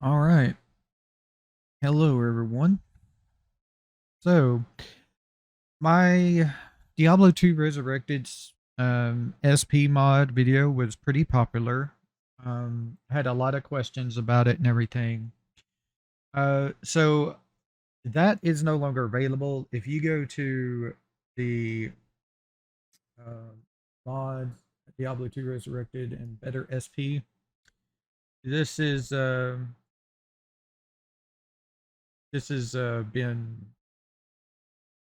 All right. Hello, everyone. So, my Diablo 2 Resurrected SP mod video was pretty popular. Had a lot of questions about it and everything. So that is no longer available. If you go to the uh, mods, Diablo 2 Resurrected and Better SP, this is been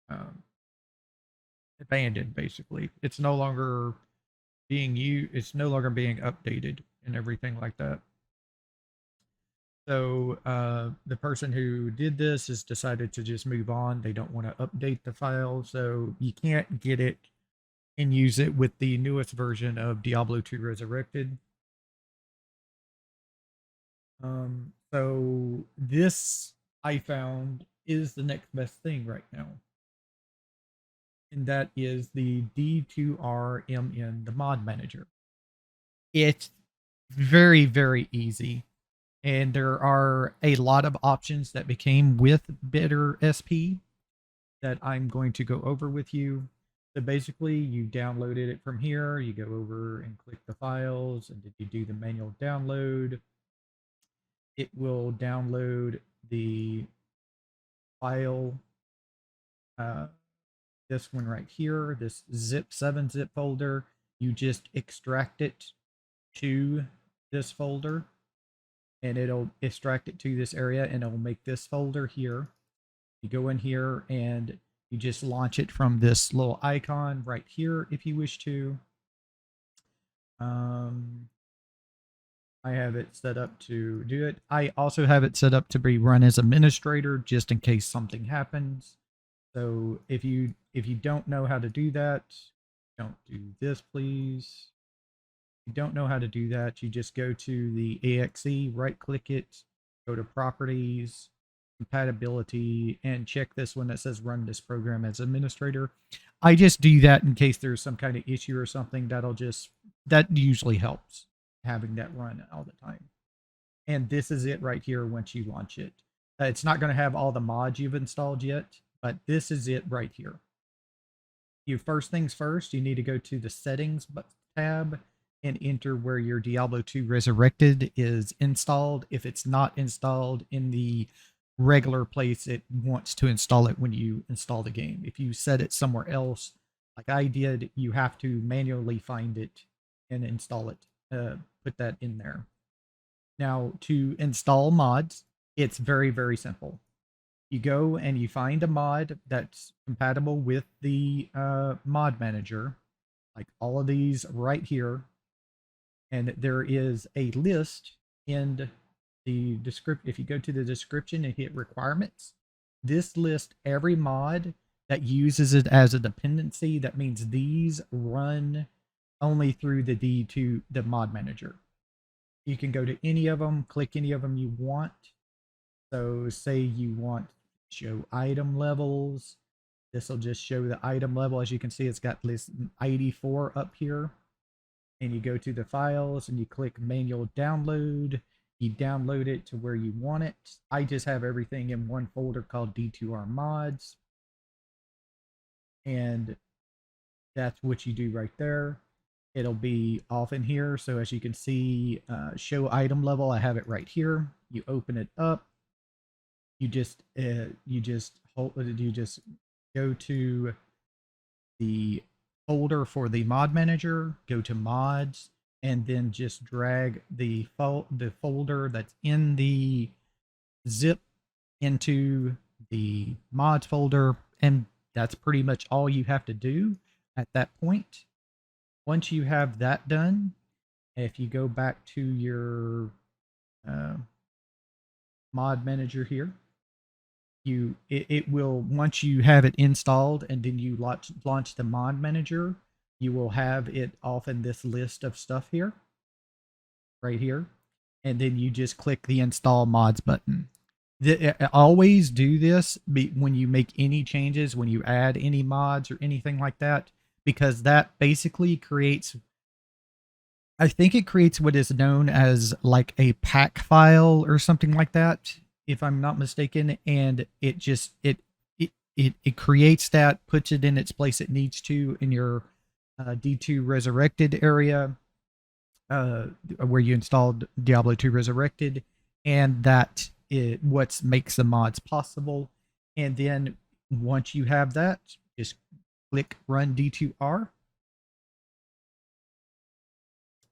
um, abandoned. Basically, it's no longer being used. It's no longer being updated and everything like that. So the person who did this has decided to just move on. They don't want to update the file, so you can't get it and use it with the newest version of Diablo 2 Resurrected. So this I found is the next best thing right now, and that is the D2RMN, the mod manager. It's very, very easy. And there are a lot of options that became with Better SP that I'm going to go over with you. So basically, you downloaded it from here. You go over and click the files, and if you do the manual download, it will download the file. This one right here, this zip folder. You just extract it to this folder and it'll extract it to this area and it'll make this folder here. You go in here and you just launch it from this little icon right here if you wish to. Um, I have it set up to do it. I also have it set up to be run as administrator just in case something happens. So if you don't know how to do that, don't do this, please. If you don't know how to do that, you just go to the exe, right click it, go to properties, compatibility, and check this one that says run this program as administrator. I just do that in case there's some kind of issue or something. That usually helps having that run all the time. And this is it right here once you launch it. It's not going to have all the mods you've installed yet, but this is it right here. You first things first, you need to go to the settings tab and enter where your Diablo 2 Resurrected is installed. If it's not installed in the regular place, it wants to install it when you install the game. If you set it somewhere else, like I did, you have to manually find it and install it. Put that in there. Now, to install mods, it's very, very simple. You go and you find a mod that's compatible with the mod manager, like all of these right here. And there is a list in the description. If you go to the description and hit requirements, this lists every mod that uses it as a dependency. That means these run only through the D2, the mod manager. You can go to any of them, click any of them you want. So say you want show item levels. This will just show the item level. As you can see, it's got list 84 up here. And you go to the files and you click manual download. You download it to where you want it. I just have everything in one folder called D2R mods. And that's what you do right there. It'll be off in here. So as you can see, show item level, I have it right here. You open it up. You just go to the folder for the mod manager, go to mods, and then just drag the folder that's in the zip into the mods folder, and that's pretty much all you have to do at that point. Once you have that done, if you go back to your mod manager here, it will, once you have it installed and then you launch the mod manager, you will have it off in this list of stuff here, right here, and then you just click the install mods button. Always do this when you make any changes, when you add any mods or anything like that, because that basically creates I think it creates what is known as like a pack file or something like that, if I'm not mistaken, and it just it creates that, puts it in its place it needs to in your D2 Resurrected area, uh, where you installed Diablo 2 Resurrected, and that it what makes the mods possible. And then once you have that, just click Run D2R,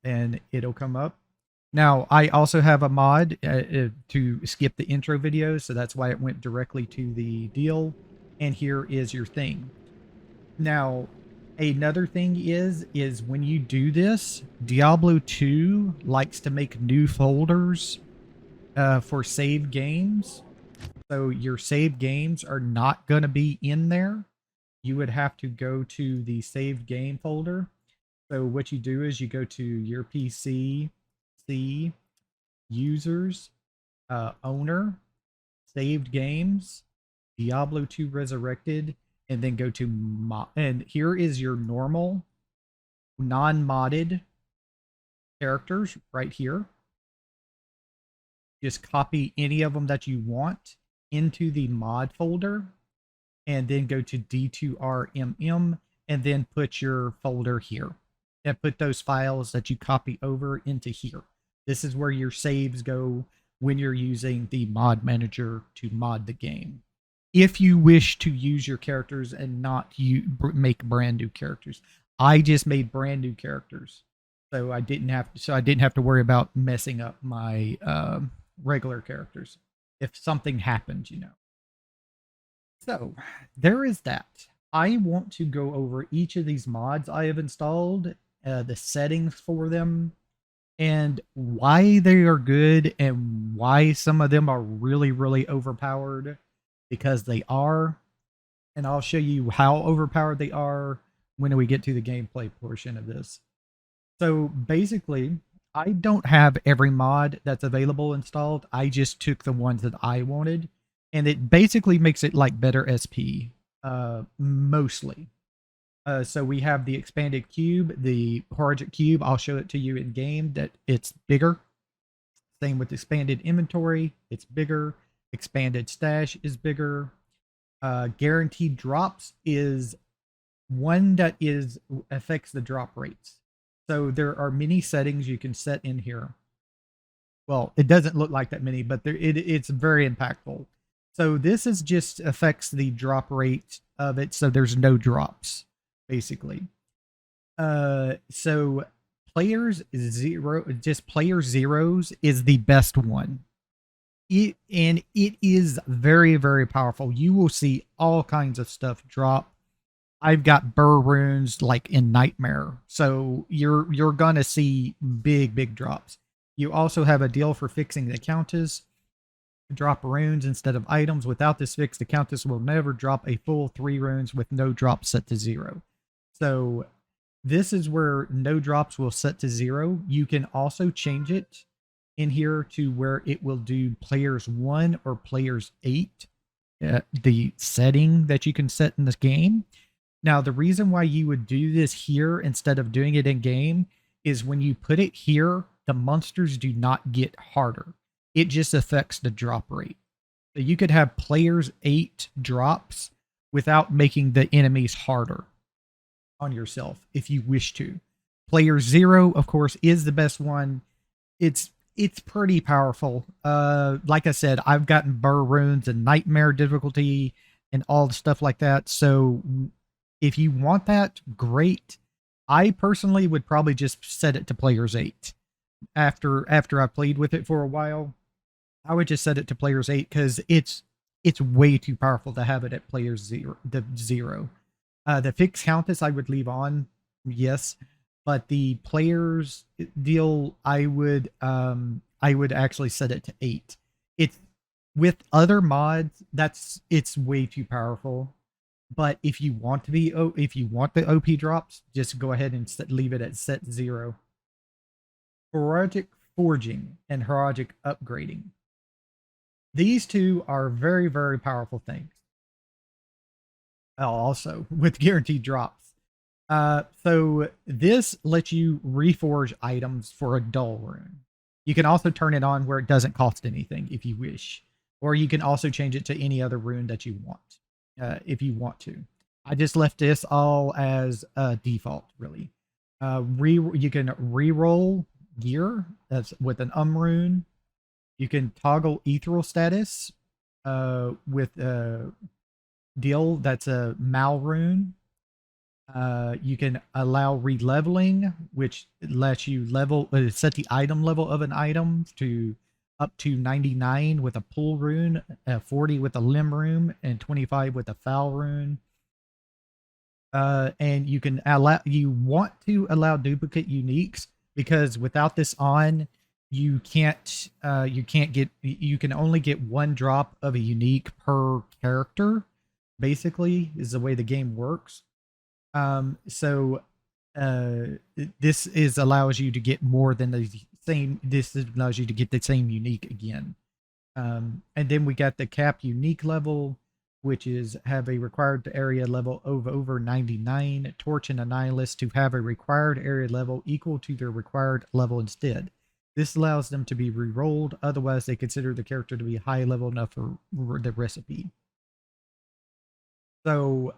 and it'll come up. Now, I also have a mod to skip the intro video, so that's why it went directly to the deal. And here is your thing. Now, another thing is when you do this, Diablo 2 likes to make new folders for saved games. So your saved games are not going to be in there. You would have to go to the saved game folder. So what you do is you go to your PC, C, users, owner, saved games, Diablo 2 Resurrected, and then go to mod. And here is your normal, non-modded characters right here. Just copy any of them that you want into the mod folder, and then go to D2RMM, and then put your folder here. And put those files that you copy over into here. This is where your saves go when you're using the mod manager to mod the game. If you wish to use your characters and not make brand new characters. I just made brand new characters. So I didn't have to worry about messing up my regular characters if something happened, you know. So there is that. I want to go over each of these mods I have installed, the settings for them, and why they are good and why some of them are really, really overpowered, because they are. And I'll show you how overpowered they are when we get to the gameplay portion of this. So basically, I don't have every mod that's available installed. I just took the ones that I wanted, and it basically makes it like better SP, mostly. So we have the expanded cube, the Horadric cube. I'll show it to you in game that it's bigger. Same with expanded inventory, it's bigger. Expanded stash is bigger. Guaranteed drops is one that affects the drop rates. So there are many settings you can set in here. Well, it doesn't look like that many, but it's very impactful. So this is just affects the drop rate of it, so there's no drops, basically. So player zeros is the best one. And it is very, very powerful. You will see all kinds of stuff drop. I've got burr runes like in Nightmare, so you're gonna see big drops. You also have a deal for fixing the Countess. Drop runes instead of items. Without this fix, the Countess will never drop a full 3 runes with no drops set to 0. So this is where no drops will set to 0. You can also change it in here to where it will do players 1 or players 8, the setting that you can set in this game. Now, the reason why you would do this here instead of doing it in game is when you put it here, the monsters do not get harder. It just affects the drop rate. So you could have players 8 drops without making the enemies harder on yourself if you wish to. Player 0, of course, is the best one. It's pretty powerful. Like I said, I've gotten burr runes and nightmare difficulty and all the stuff like that. So if you want that, great. I personally would probably just set it to players 8. After I've played with it for a while, I would just set it to players 8 because it's way too powerful to have it at players 0. The fixed Countess I would leave on, yes, but the players deal I would actually set it to 8. It's with other mods it's way too powerful. But if you want the OP drops, just go ahead and leave it at set 0. Horadric forging and Horadric upgrading. These two are very, very powerful things. Also, with guaranteed drops. So this lets you reforge items for a dull rune. You can also turn it on where it doesn't cost anything if you wish, or you can also change it to any other rune that you want, if you want to. I just left this all as default, really. You can re-roll gear that's with an rune. You can toggle ethereal status with deal that's a mal rune. You can allow releveling, which lets you level set the item level of an item to up to 99 with a pull rune, 40 with a limb rune, and 25 with a foul rune. And you can want to allow duplicate uniques, because without this on, you can only get one drop of a unique per character, basically, is the way the game works. So this allows you to get more than the same. This allows you to get the same unique again. And then we got the cap unique level, which is have a required area level of over 99. Torch and Annihilus to have a required area level equal to their required level instead. This allows them to be re-rolled. Otherwise, they consider the character to be high level enough for the recipe. So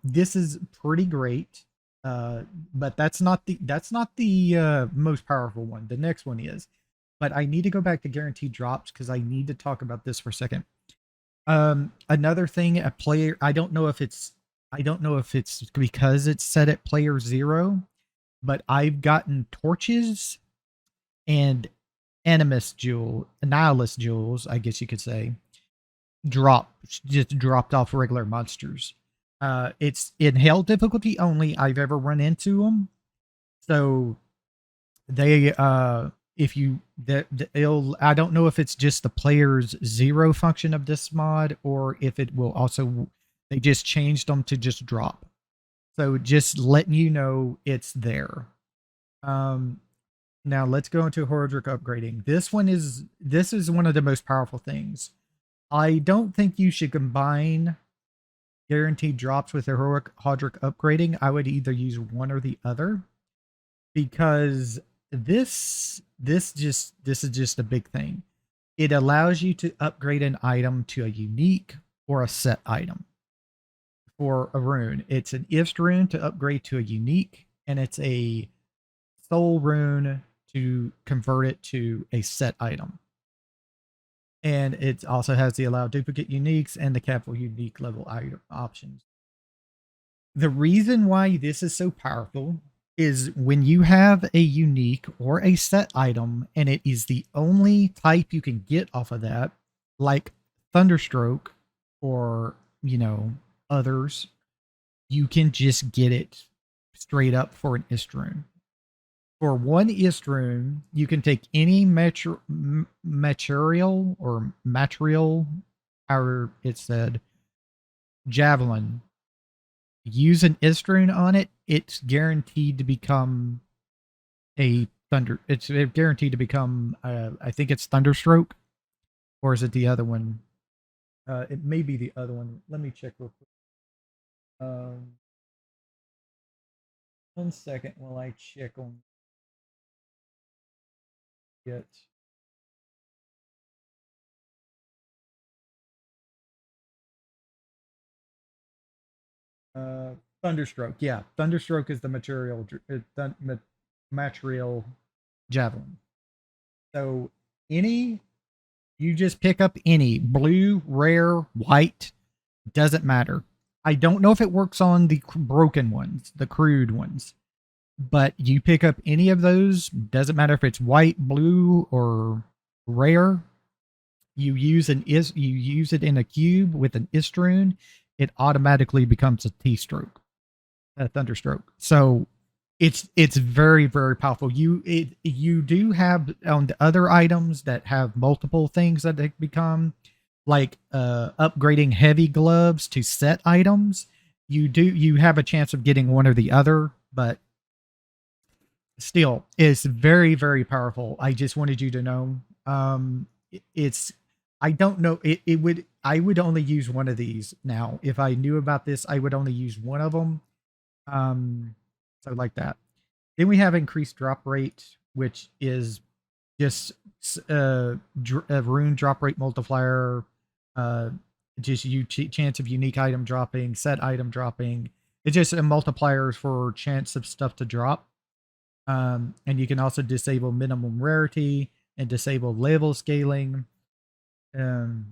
this is pretty great, but that's not the most powerful one. The next one is, but I need to go back to guaranteed drops because I need to talk about this for a second. Another thing, a player, I don't know if it's because it's set at player 0, but I've gotten torches and Annihilus jewels, I guess you could say, dropped off regular monsters. It's in hell difficulty only. I've ever run into them. So they if you I don't know if it's just the player's 0 function of this mod, or if it will also, they just changed them to just drop. So just letting you know it's there. Now let's go into Horadric upgrading. This is one of the most powerful things. I don't think you should combine guaranteed drops with heroic Horadric upgrading. I would either use one or the other, because this is just a big thing. It allows you to upgrade an item to a unique or a set item. For a rune, it's an Ist rune to upgrade to a unique, and it's a soul rune to convert it to a set item. And it also has the allow duplicate uniques and the capital unique level item options. The reason why this is so powerful is when you have a unique or a set item and it is the only type you can get off of that, like Thunderstroke or, others, you can just get it straight up for an Ist rune. For one Ist rune, you can take any material, however it's said, javelin, use an Ist rune on it. It's guaranteed to become I think it's Thunderstroke, or is it the other one? It may be the other one. Let me check real quick. 1 second while I check on it. Thunderstroke. Yeah, Thunderstroke is the material javelin. So you just pick up any blue, rare, white, doesn't matter. I don't know if it works on the broken ones, the crude ones, but you pick up any of those, doesn't matter if it's white, blue, or rare. You use it in a cube with an Ist rune, it automatically becomes a T-stroke, a Thunderstroke. So it's very, very powerful. You do have on the other items that have multiple things that they become, like upgrading heavy gloves to set items. You have a chance of getting one or the other, but still, it's very, very powerful. I just wanted you to know. I don't know. I would only use one of these now. If I knew about this, I would only use one of them. So like that. Then we have increased drop rate, which is just a rune drop rate multiplier, uh, just chance of unique item dropping, set item dropping. It's just a multiplier for chance of stuff to drop. And you can also disable minimum rarity and disable level scaling. Um,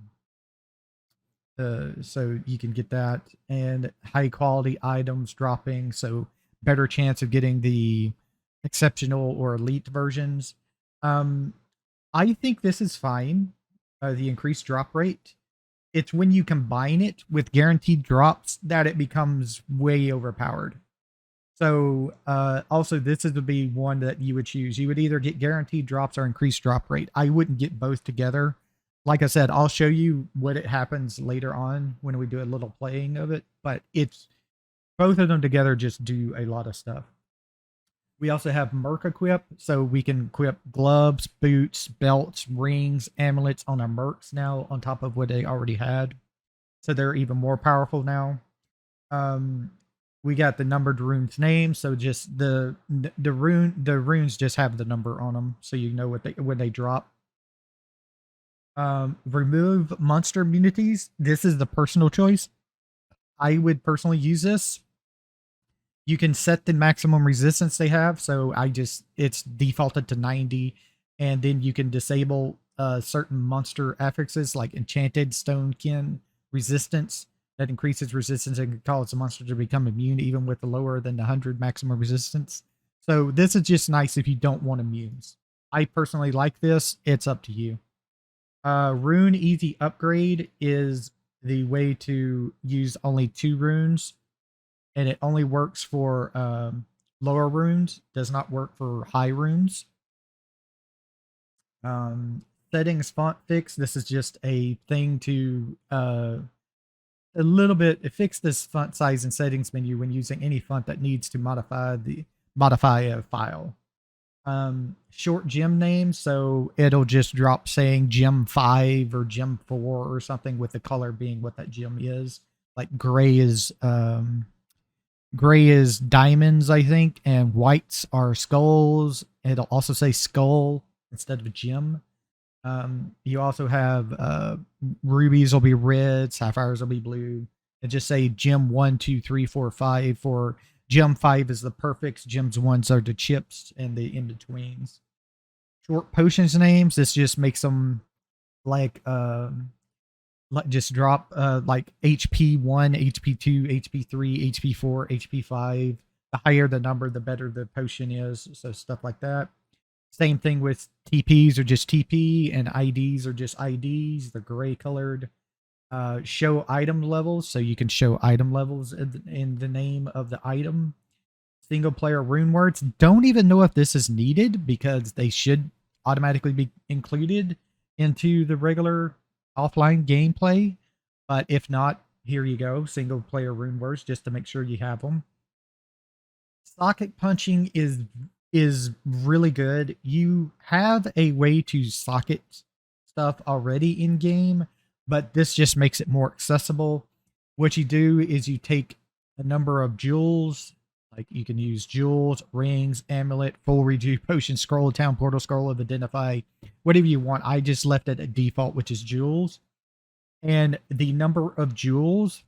so you can get that, and high quality items dropping, so better chance of getting the exceptional or elite versions. Um, I think this is fine. The increased drop rate. It's when you combine it with guaranteed drops that it becomes way overpowered. So also this is to be one that you would choose. You would either get guaranteed drops or increased drop rate. I wouldn't get both together. Like I said, I'll show you what it happens later on when we do a little playing of it, but it's both of them together just do a lot of stuff. We also have Merc equip, so we can equip gloves, boots, belts, rings, amulets on our Mercs now on top of what they already had. So they're even more powerful now. We got the numbered runes name, so just the runes just have the number on them, so you know what when they drop. Remove monster immunities. This is the personal choice. I would personally use this. You can set the maximum resistance they have, so it's defaulted to 90, and then you can disable certain monster affixes like enchanted stonekin resistance that increases resistance and can cause the monster to become immune even with the lower than the 100 maximum resistance. So this is just nice if you don't want immunes. I personally like this. It's up to you. Rune easy upgrade is the way to use only 2 runes, and it only works for lower runes, does not work for high runes. Settings font fix. This is just a thing to a little bit fix this font size and settings menu when using any font that needs to modify a file. Short gem name, so it'll just drop saying gem 5 or gem 4 or something with the color being what that gem is. Like gray is diamonds, I think, and whites are skulls. It'll also say skull instead of a gem. You also have rubies will be red, sapphires will be blue. And just say gem 1, 2, 3, 4, 5 for gem 5 is the perfects, gems 1s are the chips and the in-betweens. Short potions names, this just makes them like just drop like HP 1, HP 2, HP 3, HP 4, HP 5. The higher the number, the better the potion is. So stuff like that. Same thing with TPs are just TP and IDs are just IDs. They're gray colored. Show item levels, so you can show item levels in the name of the item. Single player rune words. Don't even know if this is needed because they should automatically be included into the regular offline gameplay. But if not, here you go. Single player rune words just to make sure you have them. Socket punching is really good. You have a way to socket stuff already in game, but this just makes it more accessible. What you do is you take a number of jewels, like you can use jewels, rings, amulet, full redo, potion, scroll of town, portal, scroll of identify, whatever you want. I just left it at default, which is jewels. And the number of jewels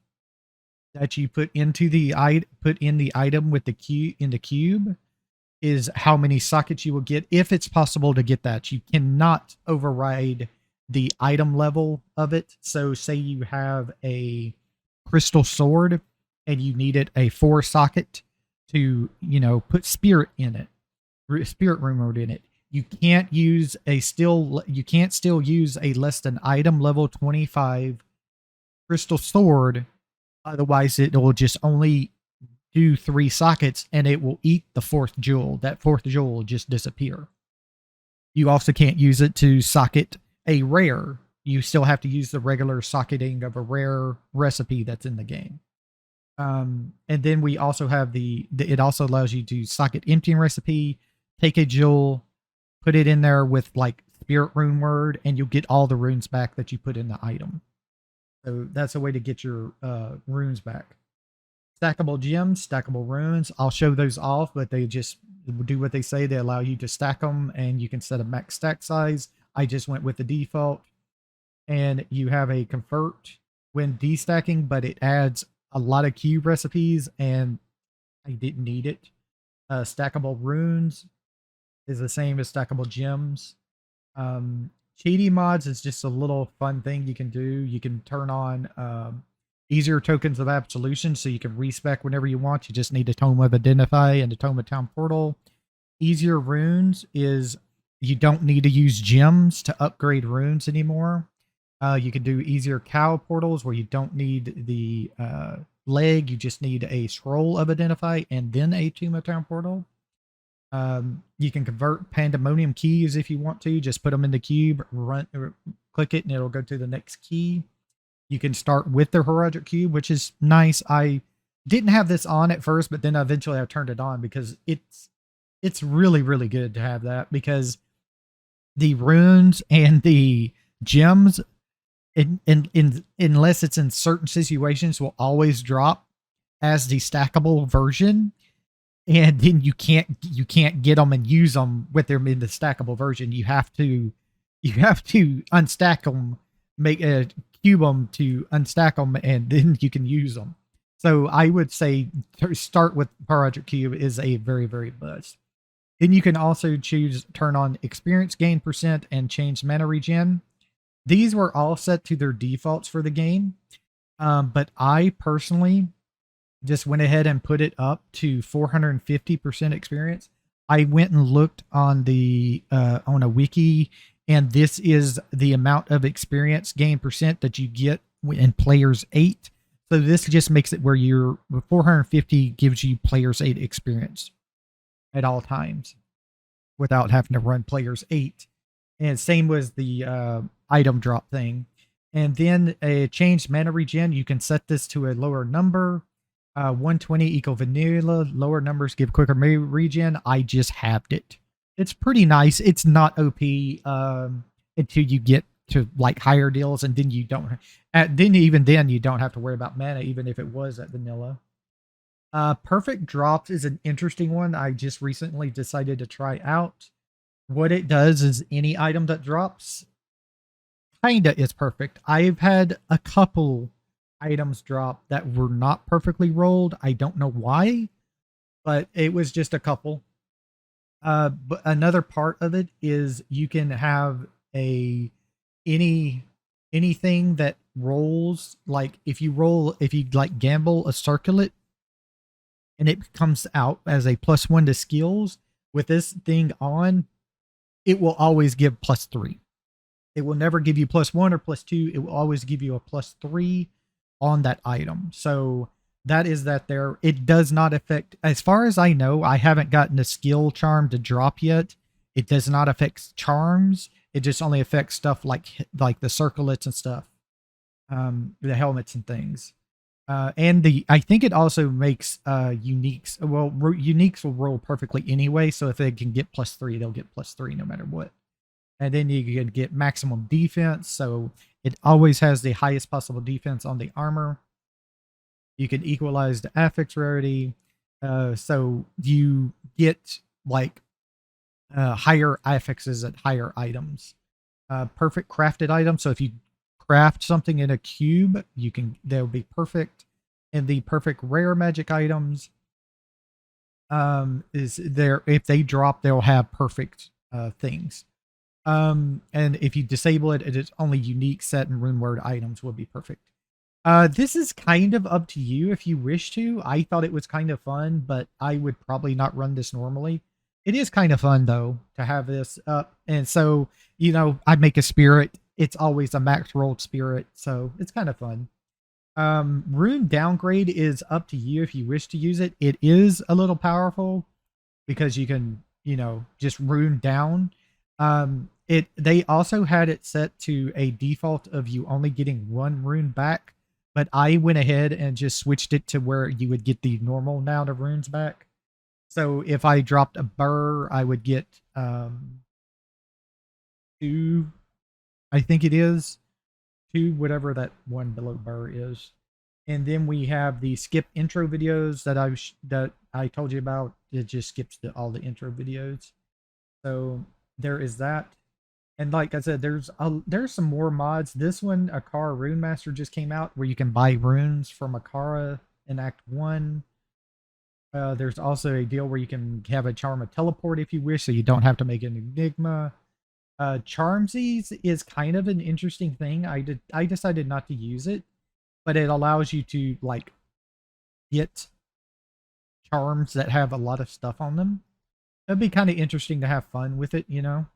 that you put into the item with the cube is how many sockets you will get, if it's possible to get that. You cannot override the item level of it. So say you have a crystal sword and you needed a 4 socket to, put spirit in it, spirit rune mode in it. You can't still use a less than item level 25 crystal sword. Otherwise it will just only do 3 sockets and it will eat the 4th jewel. That 4th jewel will just disappear. You also can't use it to socket a rare. You still have to use the regular socketing of a rare recipe that's in the game. And then we also have it also allows you to socket emptying recipe, take a jewel, put it in there with like spirit rune word, and you'll get all the runes back that you put in the item. So that's a way to get your runes back. Stackable gems, stackable runes. I'll show those off, but they just do what they say. They allow you to stack them, and you can set a max stack size. I just went with the default. And you have a convert when destacking, but it adds a lot of cube recipes, and I didn't need it. Stackable runes is the same as stackable gems. Cheaty mods is just a little fun thing you can do. You can turn on easier tokens of absolution, so you can respec whenever you want. You just need a tome of identify and a tome of town portal. Easier runes is you don't need to use gems to upgrade runes anymore. You can do easier cow portals where you don't need the leg. You just need a scroll of identify and then a tomb of town portal. You can convert pandemonium keys if you want to. Just put them in the cube, click it, and it'll go to the next key. You can start with the Horadric cube, which is nice. I didn't have this on at first, but then eventually I turned it on because it's really, really good to have that, because the runes and the gems, unless it's in certain situations, will always drop as the stackable version, and then you can't get them and use them with them in the stackable version. You have to unstack them, make a cube them to unstack them, and then you can use them. So I would say start with Horadric cube is a very, very must. Then you can also turn on experience gain percent and change mana regen. These were all set to their defaults for the game, but I personally just went ahead and put it up to 450% experience. I went and looked on the on a wiki, and this is the amount of experience gain percent that you get in players 8. So this just makes it where 450 gives you players 8 experience at all times without having to run players 8. And same was the item drop thing. And then a changed mana regen, you can set this to a lower number. 120 equal vanilla. Lower numbers give quicker regen. I just halved it. It's pretty nice. It's not OP until you get to like higher deals, and then you don't. Even then you don't have to worry about mana, even if it was at vanilla. Perfect drops is an interesting one. I just recently decided to try out. What it does is any item that drops kinda is perfect. I've had a couple items drop that were not perfectly rolled. I don't know why, but it was just a couple. But another part of it is you can have anything that rolls, like if you like gamble a circlet and it comes out as a +1 to skills, with this thing on, it will always give +3. It will never give you +1 or +2. It will always give you a +3 on that item. So that is that there. It does not affect, as far as I know, I haven't gotten a skill charm to drop yet. It does not affect charms. It just only affects stuff like the circlets and stuff, the helmets and things. And I think it also makes uniques. Well, uniques will roll perfectly anyway. So if they can get +3, they'll get +3 no matter what. And then you can get maximum defense. So it always has the highest possible defense on the armor. You can equalize the affix rarity. So you get like higher affixes at higher items. Perfect crafted items. So if you craft something in a cube, they'll be perfect. And the perfect rare magic items is there. If they drop, they'll have perfect things. And if you disable it, it's only unique set and rune word items will be perfect. This is kind of up to you if you wish to. I thought it was kind of fun, but I would probably not run this normally. It is kind of fun though to have this up. And so, I make a spirit. It's always a max rolled spirit. So it's kind of fun. Rune downgrade is up to you if you wish to use it. It is a little powerful because you can, just rune down. They also had it set to a default of you only getting 1 rune back, but I went ahead and just switched it to where you would get the normal amount of runes back. So if I dropped a burr, I would get 2, I think it is 2, whatever that one below burr is. And then we have the skip intro videos that I told you about. It just skips all the intro videos. So there is that. And like I said, there's some more mods. This one, Akara Rune Master, just came out where you can buy runes from Akara in Act 1. There's also a deal where you can have a charm of teleport if you wish, so you don't have to make an enigma. Charmsies is kind of an interesting thing. I decided not to use it, but it allows you to like get charms that have a lot of stuff on them. It'd be kind of interesting to have fun with it, you know.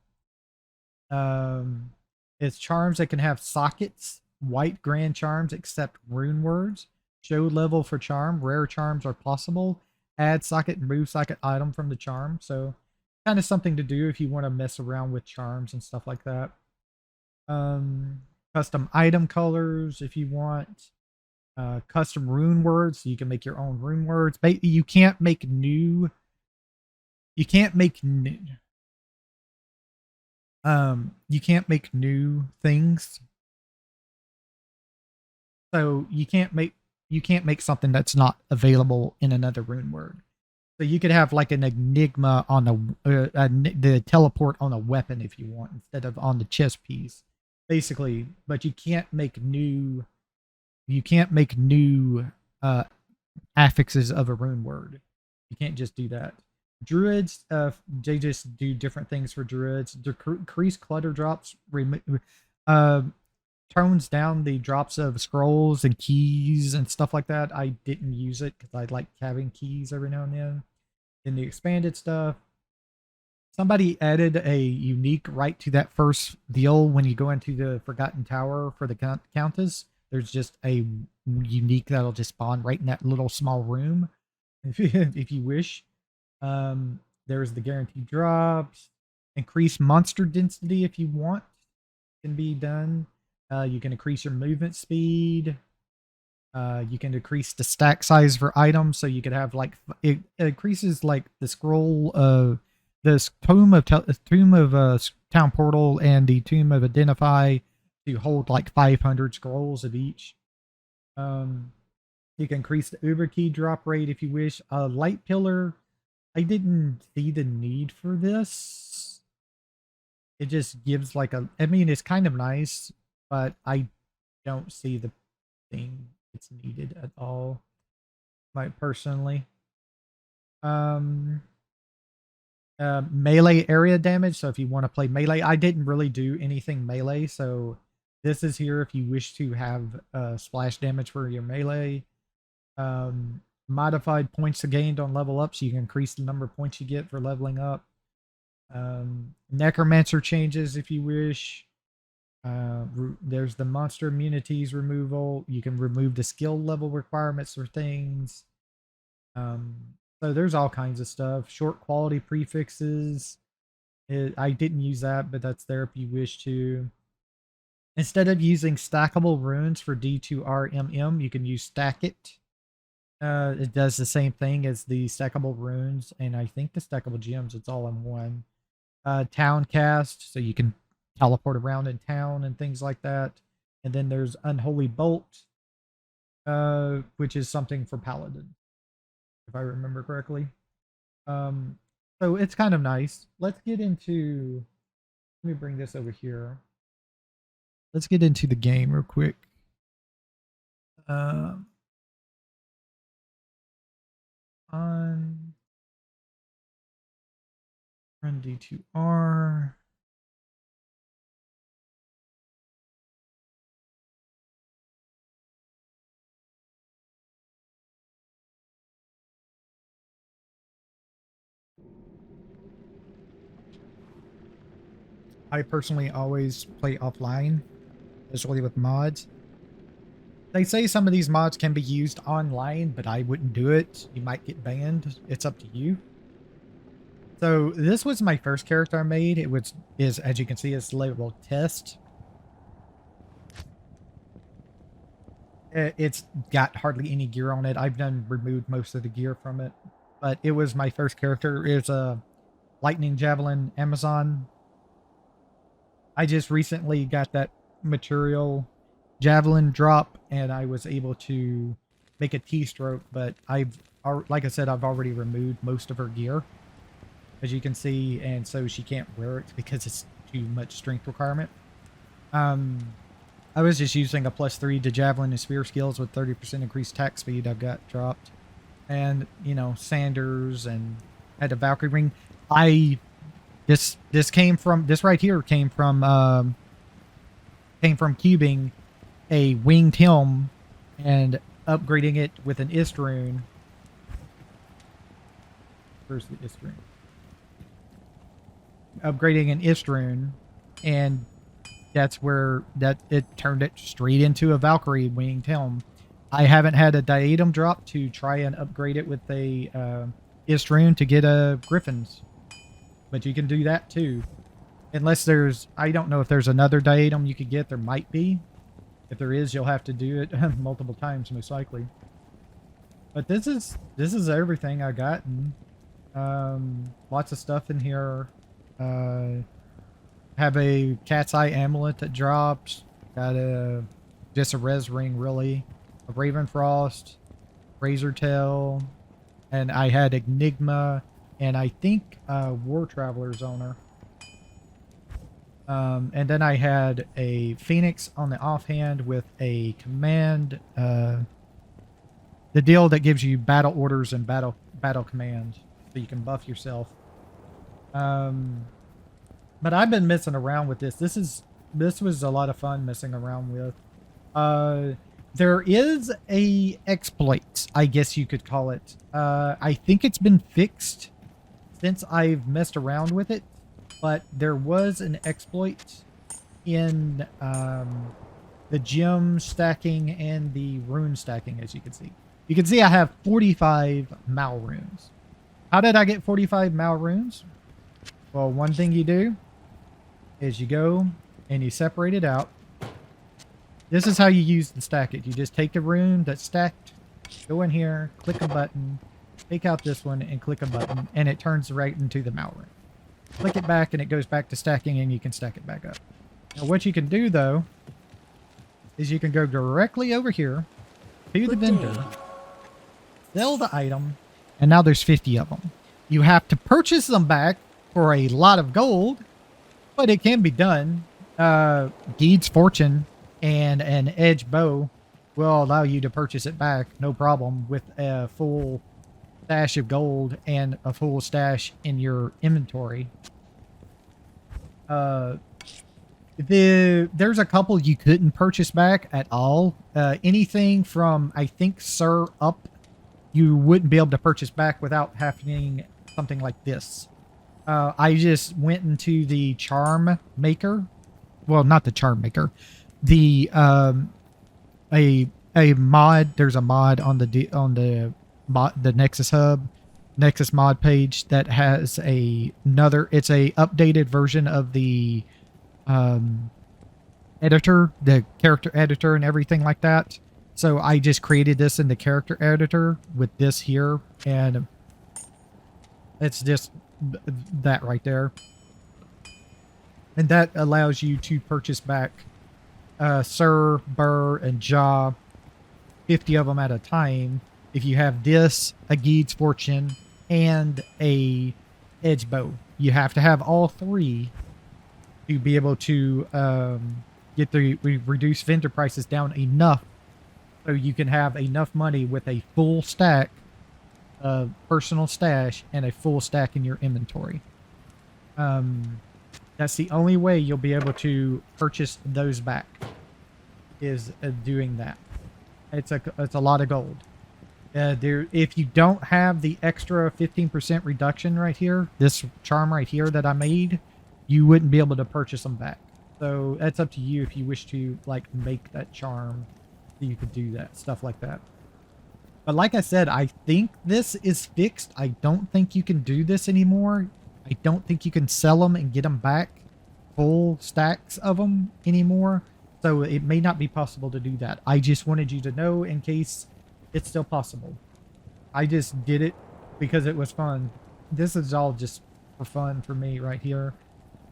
Um, it's charms that can have sockets, white grand charms except rune words. Show level for charm. Rare charms are possible. Add socket, remove socket item from the charm. So kind of something to do if you want to mess around with charms and stuff like that. Custom item colors if you want. Custom rune words, so you can make your own rune words. You can't make new. You can't make new. You can't make new things. So you can't make something that's not available in another rune word. So you could have like an enigma on the teleport on a weapon if you want instead of on the chess piece, basically. But you can't make new. You can't make new affixes of a rune word. You can't just do that. Druids, they just do different things for druids. Decrease clutter drops, tones down the drops of scrolls and keys and stuff like that. I didn't use it because I like having keys every now and then. In the expanded stuff, somebody added a unique right to that first deal when you go into the Forgotten Tower for the Countess. There's just a unique that'll just spawn right in that little small room if you wish. There's the guaranteed drops. Increase monster density if you want. Can be done. You can increase your movement speed. You can decrease the stack size for items, so you could have like it increases like the scroll of this tomb of town portal and the tomb of identify to hold like 500 scrolls of each. You can increase the uber key drop rate if you wish. Light pillar, I didn't see the need for this. It just gives like I mean, it's kind of nice, but I don't see the thing it's needed at all. Personally. Melee area damage. So if you want to play melee, I didn't really do anything melee, so this is here if you wish to have splash damage for your melee. Modified points gained on level up, so you can increase the number of points you get for leveling up. Necromancer changes if you wish. There's the monster immunities removal. You can remove the skill level requirements for things. So there's all kinds of stuff. Short quality prefixes. I didn't use that, but that's there if you wish to. Instead of using stackable runes for D2RMM, you can use Stack It. It does the same thing as the stackable runes, and I think the stackable gems, it's all in one. Town cast, so you can teleport around in town and things like that. And then there's Unholy Bolt, which is something for Paladin, if I remember correctly. So it's kind of nice. Let's get into, let me bring this over here. Let's get into the game real quick. On run D2R. I personally always play offline, especially with mods. They say some of these mods can be used online, but I wouldn't do it. You might get banned. It's up to you. So this was my first character I made. It is as you can see, it's labeled test. It's got hardly any gear on it. I've removed most of the gear from it, but it was my first character. It's a lightning javelin Amazon. I just recently got that material javelin drop, and I was able to make a T-stroke, but like I said, I've already removed most of her gear, as you can see, and so she can't wear it because it's too much strength requirement. I was just using a +3 to javelin and spear skills with 30% increased attack speed I've got dropped. And, you know, Sanders, and had a Valkyrie ring. This right here came from cubing a winged helm and upgrading it with an ist rune. Where's the ist rune? Upgrading an ist rune, and that's where it turned it straight into a Valkyrie winged helm. I haven't had a diadem drop to try and upgrade it with a ist rune to get a Griffins, but you can do that too. Unless I don't know if there's another diadem you could get. There might be. If there is, you'll have to do it multiple times, most likely. But this is everything I gotten. Lots of stuff in here. Have a cat's eye amulet that drops. Got just a res ring, really. A Ravenfrost, Razor Tail, and I had Enigma, and I think War Traveler's owner. And then I had a Phoenix on the offhand with a command, the deal that gives you battle orders and battle commands, so you can buff yourself. But I've been messing around with this. This was a lot of fun messing around with. There is a exploit, I guess you could call it. I think it's been fixed since I've messed around with it, but there was an exploit in the gem stacking and the rune stacking, as you can see. You can see I have 45 Mal runes. How did I get 45 Mal runes? Well, one thing you do is you go and you separate it out. This is how you use the stack it. You just take the rune that's stacked, go in here, click a button, take out this one and click a button, and it turns right into the Mal rune. Click it back and it goes back to stacking, and you can stack it back up. Now what you can do though is you can go directly over here to the vendor, sell the item, and now there's 50 of them. You have to purchase them back for a lot of gold, but it can be done. Geed's Fortune and an edge bow will allow you to purchase it back, no problem, with a full stash of gold and a full stash in your inventory. There's a couple you couldn't purchase back at all. Anything from, I think, Sir up, you wouldn't be able to purchase back without having something like this. I just went into the charm maker. Well, not the charm maker. The a mod. There's a mod on the Nexus Hub, Nexus mod page that has another. It's a updated version of the editor, the character editor, and everything like that. So I just created this in the character editor with this here, and it's just that right there. And that allows you to purchase back Sir, Burr, and Ja, 50 of them at a time. If you have this, a Geed's Fortune, and a edge bow, you have to have all three to be able to get the reduced vendor prices down enough so you can have enough money with a full stack of personal stash and a full stack in your inventory. That's the only way you'll be able to purchase those back, is doing that. It's a lot of gold. If you don't have the extra 15% reduction right here, this charm right here that I made, you wouldn't be able to purchase them back. So that's up to you if you wish to like make that charm, so you could do that, stuff like that. But like I said, I think this is fixed. I don't think you can do this anymore. I don't think you can sell them and get them back, full stacks of them anymore. So it may not be possible to do that. I just wanted you to know in case it's still possible. I just did it because it was fun. This is all just for fun for me right here.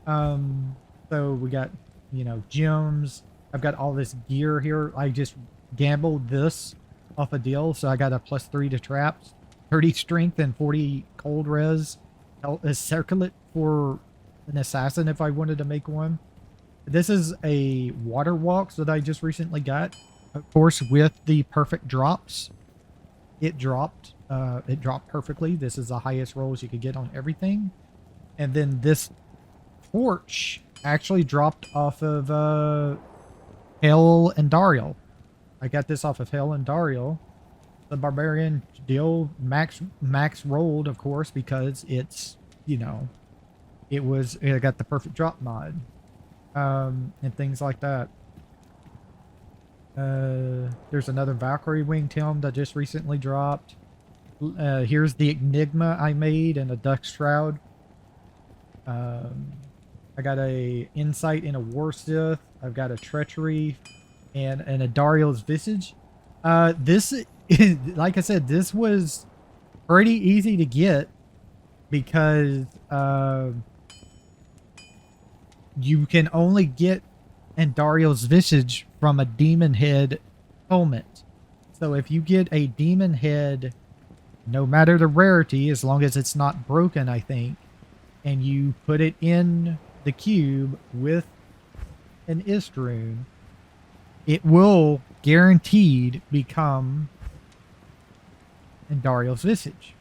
So we got, you know, gems, I've got all this gear here. I just gambled this off a deal, so I got a +3 to traps, 30 strength and 40 cold res, a circlet for an assassin if I wanted to make one. This is a water walks that I just recently got, of course, with the perfect drops. It dropped perfectly. This is the highest rolls you could get on everything. And then this torch actually dropped off of Hell and Dariel. I got this off of Hell and Dariel. The barbarian deal max rolled, of course, because it's, you know, it got the perfect drop mod. And things like that. There's another Valkyrie winged helm that just recently dropped. Here's the Enigma I made and a Duck Shroud. I got a Insight in a War Sith. I've got a Treachery and a Dariel's Visage. This, like I said, this was pretty easy to get because you can only get Andariel's Visage from a demon head helmet. So if you get a demon head, no matter the rarity, as long as it's not broken, I think, and you put it in the cube with an Ist rune, it will guaranteed become Andariel's Visage.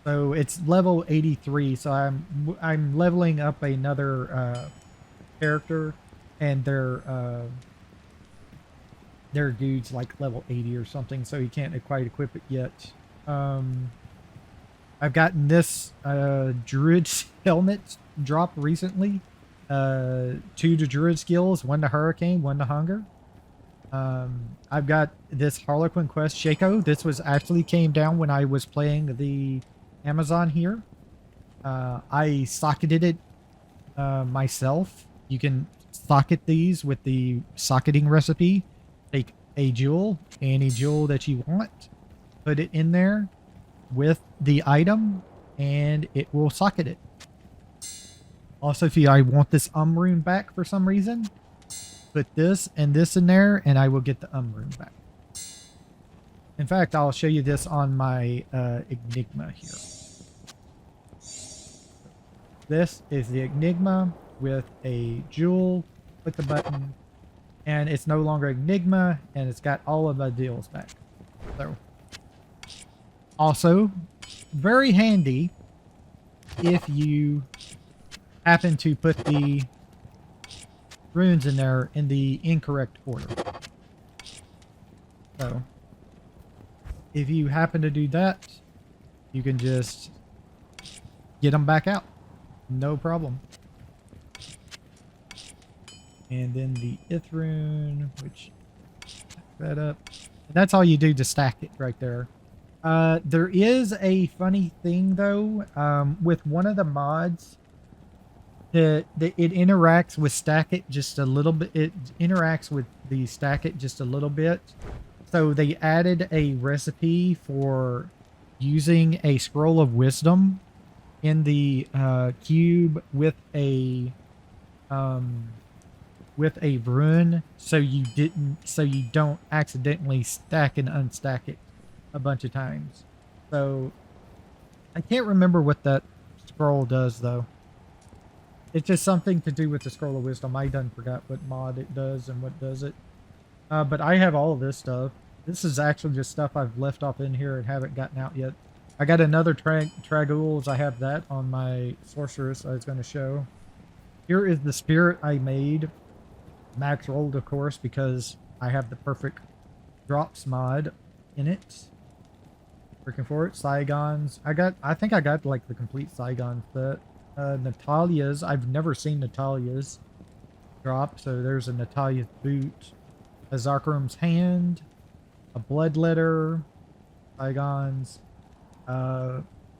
So it's level 83, so I'm leveling up another character, and their dude's like level 80 or something, so he can't quite equip it yet. I've gotten this Druid's helmet drop recently. 2 to Druid skills, 1 to Hurricane, 1 to Hunger. I've got this Harlequin Quest Shaco. This was actually came down when I was playing the Amazon here. I socketed it myself. You can socket these with the socketing recipe. Take a jewel, any jewel that you want, put it in there with the item, and it will socket it. Also, if I want this rune back for some reason, put this and this in there, and I will get the rune back. In fact, I'll show you this on my Enigma here. This is the Enigma with a jewel. Click the button, and it's no longer Enigma, and it's got all of the deals back. So, also, very handy if you happen to put the runes in there in the incorrect order. So, if you happen to do that, you can just get them back out. No problem. And then the Ith rune, which that up. And that's all you do to stack it right there. There is a funny thing though, with one of the mods that it interacts with stack it just a little bit. It interacts with the stack it just a little bit. So they added a recipe for using a scroll of wisdom in the cube with a rune, so you don't accidentally stack and unstack it a bunch of times. So I can't remember what that scroll does though. It's just something to do with the scroll of wisdom. I done forgot what mod it does and what does it. But I have all of this stuff. This is actually just stuff I've left off in here and haven't gotten out yet. I got another Tragouls. I have that on my Sorceress I was going to show. Here is the spirit I made. Max rolled, of course, because I have the perfect drops mod in it. Working for it. Saigons. I think I got like the complete Saigon set. Natalia's. I've never seen Natalia's drop, so there's a Natalia's boot. A Zarkrum's hand. A blood letter. Saigons.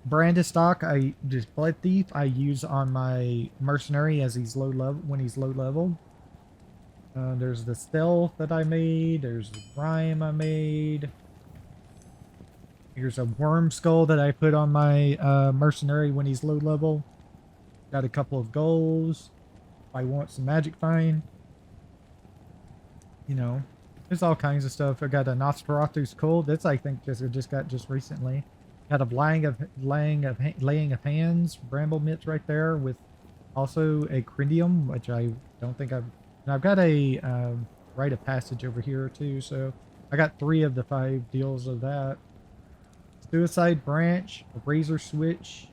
Brandistock, just Blood Thief, I use on my Mercenary as he's low level, when he's low level. There's the Stealth that I made. There's the Rhyme I made. Here's a Worm Skull that I put on my Mercenary when he's low level. Got a couple of goals. If I want some Magic Find. you know, there's all kinds of stuff. I got a Nosferatu's Cold. That's I think just got just recently. Got a laying of hands, bramble mitts right there with also a Crindium, which I don't think and I've got a rite of passage over here too. So I got 3 of the 5 deals of that. Suicide Branch, a Razor Switch.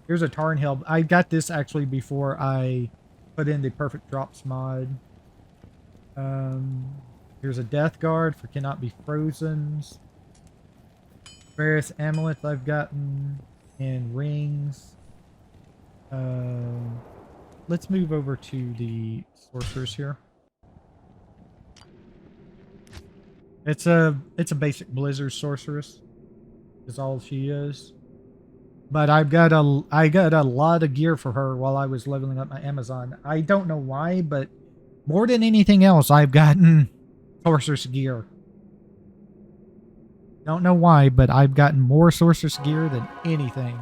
Here's a Tarnhelm. I got this actually before I put in the Perfect Drops mod. Here's a Death Guard for Cannot Be Frozen. Various amulets I've gotten and rings. Let's move over to the Sorceress here. It's a basic Blizzard Sorceress. Is all she is. But I got a lot of gear for her while I was leveling up my Amazon. I don't know why, but more than anything else, I've gotten Sorceress gear. Don't know why, but I've gotten more Sorceress gear than anything.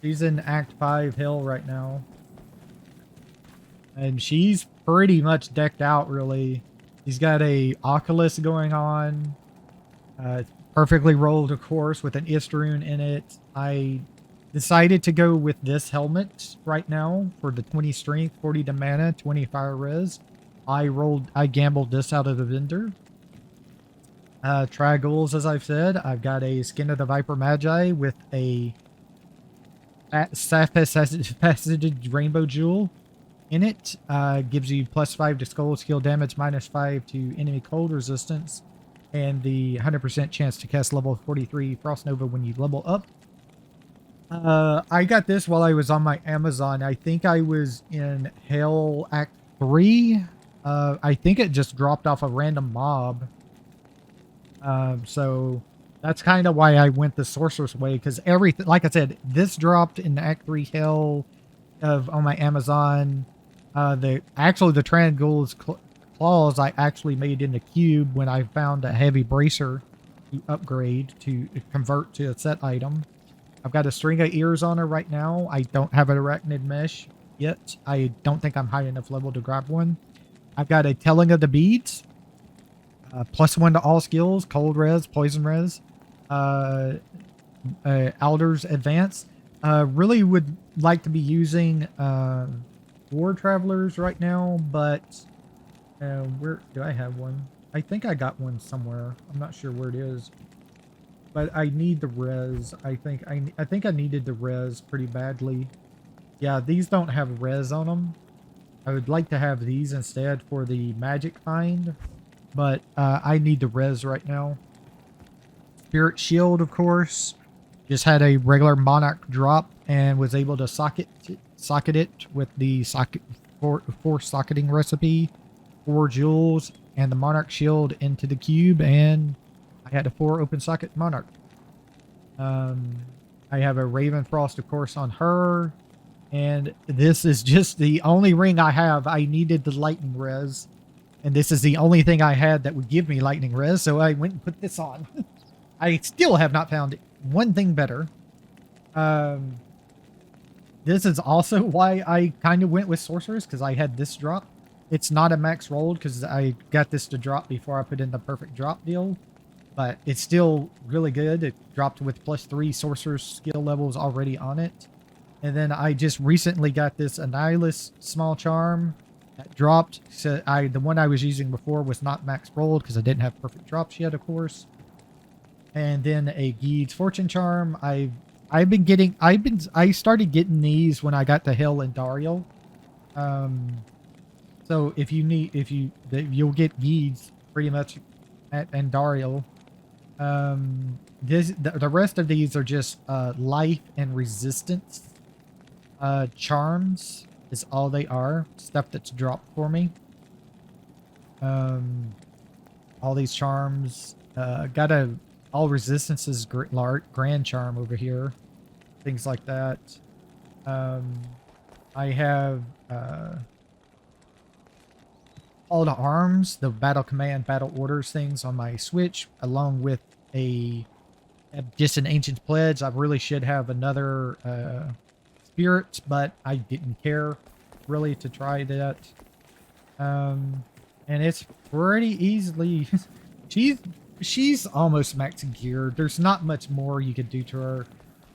She's in Act 5 Hill right now. And she's pretty much decked out, really. She's got a Oculus going on. Perfectly rolled, of course, with an Istaroon in it. I decided to go with this helmet right now for the 20 strength, 40 to mana, 20 fire res. I gambled this out of the vendor. Tragulls, as I've said. I've got a Skin of the Viper Magi with a Passage Rainbow Jewel in it. Gives you +5 to skull skill damage, -5 to enemy cold resistance, and the 100% chance to cast level 43 Frost Nova when you level up. I got this while I was on my Amazon. I think I was in Hell Act 3. I think it just dropped off a random mob. So that's kind of why I went the Sorceress way, because everything, like I said, this dropped in Act 3 Hell on my Amazon. The Trangul's claws I actually made in the cube when I found a heavy bracer to upgrade to convert to a set item. I've got a string of ears on her right now. I don't have an arachnid mesh yet. I don't think I'm high enough level to grab one. I've got a Telling of the Beads. +1 to all skills, cold res, poison res. Alder's Advance. Really would like to be using War Travelers right now, but where do I have one? I think I got one somewhere. I'm not sure where it is. But I need the res. I think I needed the res pretty badly. Yeah, these don't have res on them. I would like to have these instead for the magic find, but I need the res right now. Spirit Shield, of course. Just had a regular Monarch drop and was able to socket it with the four socketing recipe, 4 jewels, and the Monarch Shield into the cube, and I had a 4 open socket Monarch. I have a Raven Frost, of course, on her. And this is just the only ring I have. I needed the lightning res. And this is the only thing I had that would give me lightning res. So I went and put this on. I still have not found one thing better. This is also why I kind of went with Sorceress, because I had this drop. It's not a max rolled because I got this to drop before I put in the perfect drop deal. But it's still really good. It dropped with +3 Sorcerer's skill levels already on it. And then I just recently got this Annihilus small charm that dropped. So the one I was using before was not max rolled because I didn't have perfect drops yet, of course. And then a Geed's fortune charm. I started getting these when I got to Hell and Dariel. So you'll get Geed's pretty much at Andariel. The rest of these are just life and resistance charms is all they are. Stuff that's dropped for me. All these charms. Got all resistances grand charm over here. Things like that. I have all the arms, the battle command, battle orders things on my Switch, along with just an Ancient Pledge. I really should have another Spirit, but I didn't care really to try that. And it's pretty easily. she's she's almost max geared. There's not much more you could do to her.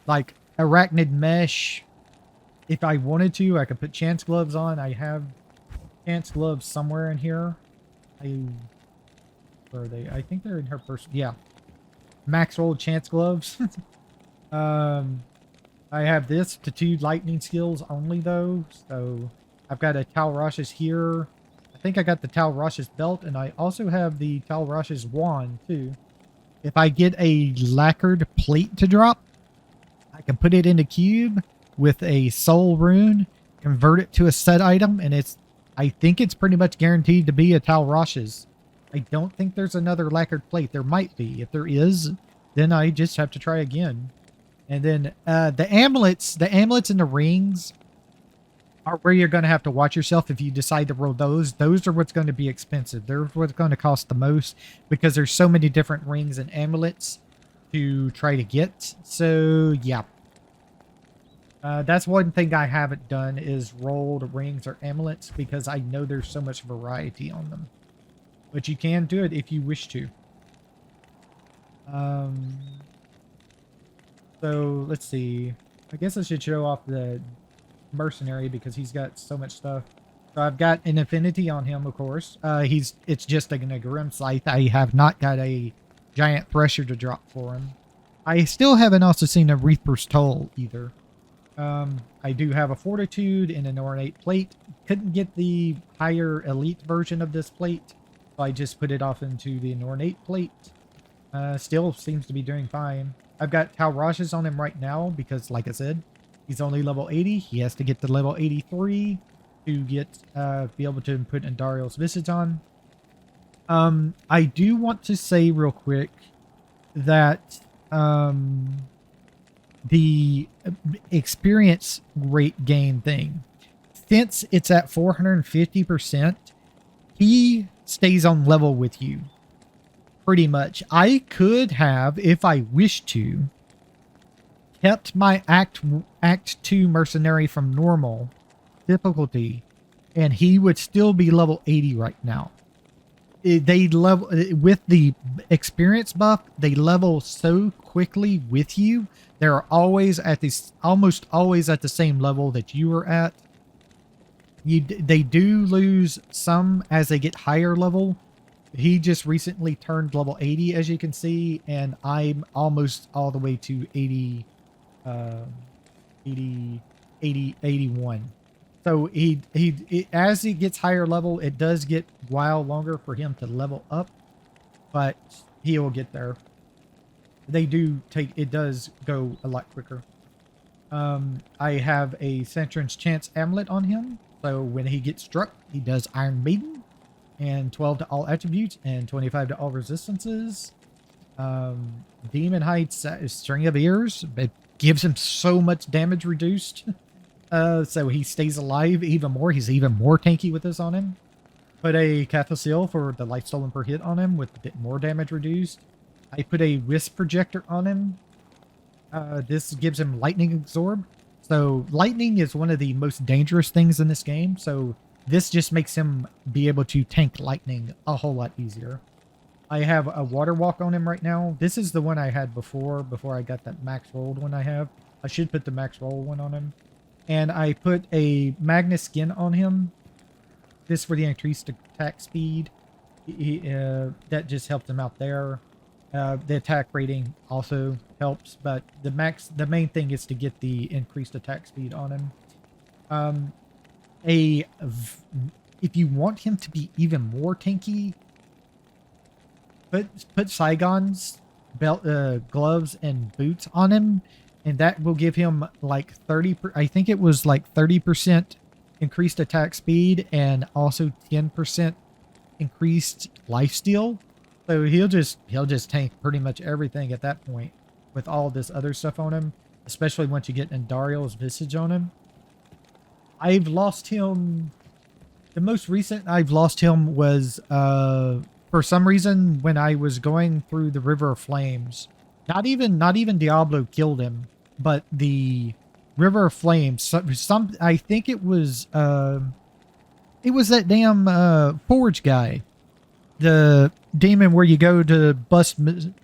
Like arachnid mesh. If I wanted to, I could put chance gloves on. I have chance gloves somewhere in here. Where are they? I think they're in her person. Yeah, max roll chance gloves. I have this to 2 lightning skills only though. So I've got a Tal Rasha's here. I think I got the Tal Rasha's belt, and I also have the Tal Rasha's wand too. If I get a lacquered plate to drop, I can put it in a cube with a soul rune, convert it to a set item, and I think it's pretty much guaranteed to be a Tal Rasha's. I don't think there's another lacquered plate. There might be. If there is, then I just have to try again. And then the amulets and the rings are where you're going to have to watch yourself if you decide to roll those. Those are what's going to be expensive. They're what's going to cost the most because there's so many different rings and amulets to try to get. So, yeah. That's one thing I haven't done is rolled rings or amulets because I know there's so much variety on them. But you can do it if you wish to. So, let's see. I guess I should show off the Mercenary because he's got so much stuff. So I've got an affinity on him, of course. It's just a Grim Scythe. I have not got a giant pressure to drop for him. I still haven't also seen a Reaper's Toll either. I do have a Fortitude and an Ornate plate. Couldn't get the higher elite version of this plate, so I just put it off into the Ornate plate. Still seems to be doing fine. I've got Tal Rasha's on him right now because, like I said, he's only level 80. He has to get to level 83 to get be able to put Andariel's Visage on. I do want to say real quick that the experience rate gain thing, since it's at 450%, he stays on level with you. Pretty much. I could have, if I wished to, kept my Act 2 Mercenary from normal difficulty, and he would still be level 80 right now. They level with the experience buff. They level so quickly with you. They're always at this, almost always at the same level that you were at. They do lose some as they get higher level. He just recently turned level 80, as you can see, and I'm almost all the way to 80, 81. So as he gets higher level, it does get a while longer for him to level up, but he will get there. It does go a lot quicker. I have a Centron's Chance Amulet on him, so when he gets struck, he does Iron Maiden, and 12 to all attributes, and 25 to all resistances. Demon Hide String of Ears. It gives him so much damage reduced. So he stays alive even more. He's even more tanky with this on him. Put a Cathosil for the life stolen per hit on him with a bit more damage reduced. I put a Wisp Projector on him. This gives him Lightning Absorb. So lightning is one of the most dangerous things in this game. So this just makes him be able to tank lightning a whole lot easier. I have a Water Walk on him right now. This is the one I had before I got that max rolled one I have. I should put the max roll one on him. And I put a Magnus Skin on him. This for the increased attack speed. That just helped him out there. The attack rating also helps, but the main thing is to get the increased attack speed on him. If you want him to be even more tanky, put Saigon's belt, gloves and boots on him, and that will give him like 30. I think it was like 30% increased attack speed and also 10% increased lifesteal. So he'll just tank pretty much everything at that point with all this other stuff on him, especially once you get Andariel's Visage on him. I've lost him. The most recent I've lost him was for some reason when I was going through the River of Flames. Not even Diablo killed him, but the River of Flames. I think it was It was that damn Forge guy. The demon where you go to bust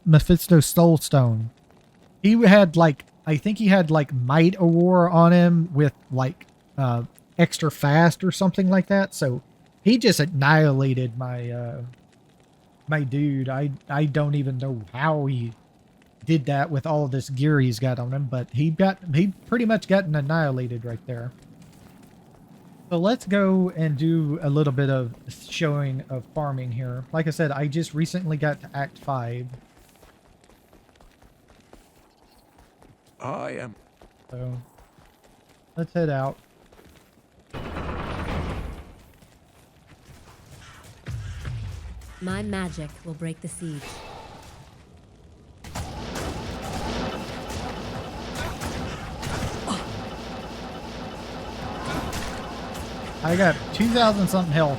Mephisto's soul stone. He had like, I think he had like Might Aurora on him with like extra fast or something like that. So he just annihilated my my dude. I don't even know how he did that with all of this gear he's got on him, but he pretty much gotten annihilated right there. So let's go and do a little bit of showing of farming here. Like I said, I just recently got to Act 5. I am. So let's head out. My magic will break the siege. I got 2,000 something health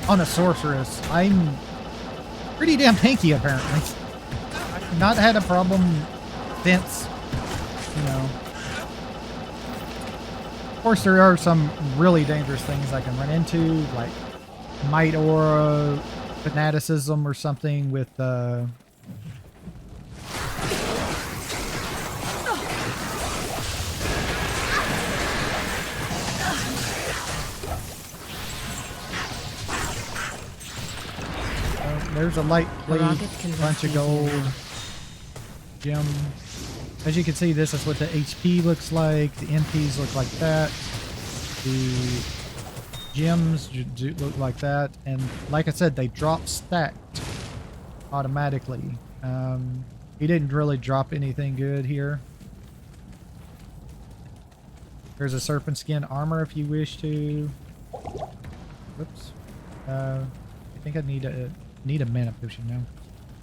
on a sorceress. I'm pretty damn tanky apparently. I've not had a problem since, you know. Of course, there are some really dangerous things I can run into, like Might Aura fanaticism or something with there's a light blade, bunch of gold, gem. As you can see, this is what the HP looks like. The MPs look like that. The gems do look like that. And like I said, they drop stacked automatically. He didn't really drop anything good here. There's a serpent skin armor if you wish to. Whoops. I think I need a mana potion now.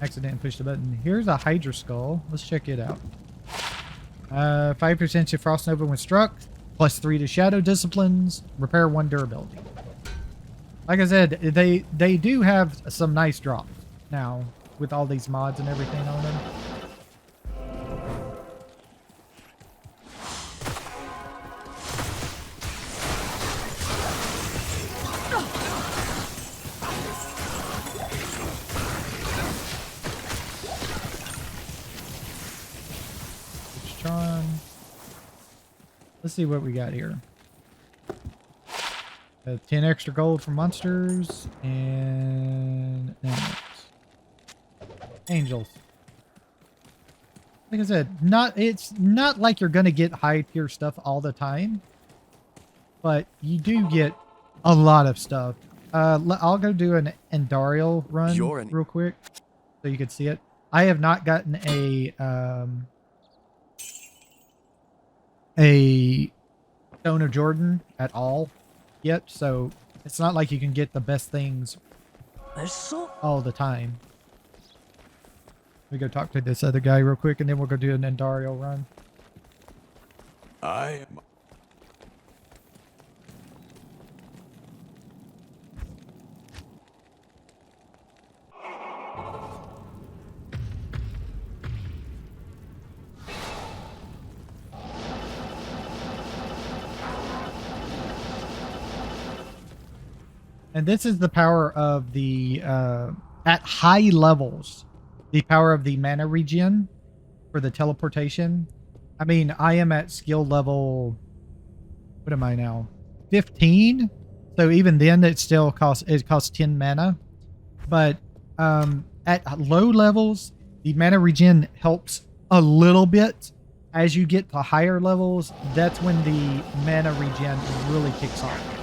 Accidentally pushed the button. Here's a Hydra skull. Let's check it out. 5% to Frost Nova when struck. +3 to Shadow Disciplines. Repair 1 durability. Like I said, they do have some nice drops now with all these mods and everything on them. Let's see what we got here. 10 extra gold for monsters and angels. Like I said, it's not like you're gonna get high tier stuff all the time, but you do get a lot of stuff. I'll go do an Endarial run real quick so you can see it. I have not gotten a Stone of Jordan at all yet, so it's not like you can get the best things all the time. We go talk to this other guy real quick, and then we'll go do an Endarial run. I am. And this is the power of the, at high levels, the power of the mana regen for the teleportation. I mean, I am at skill level, what am I now? 15? So even then it costs 10 mana. But at low levels, the mana regen helps a little bit. As you get to higher levels, that's when the mana regen really kicks off.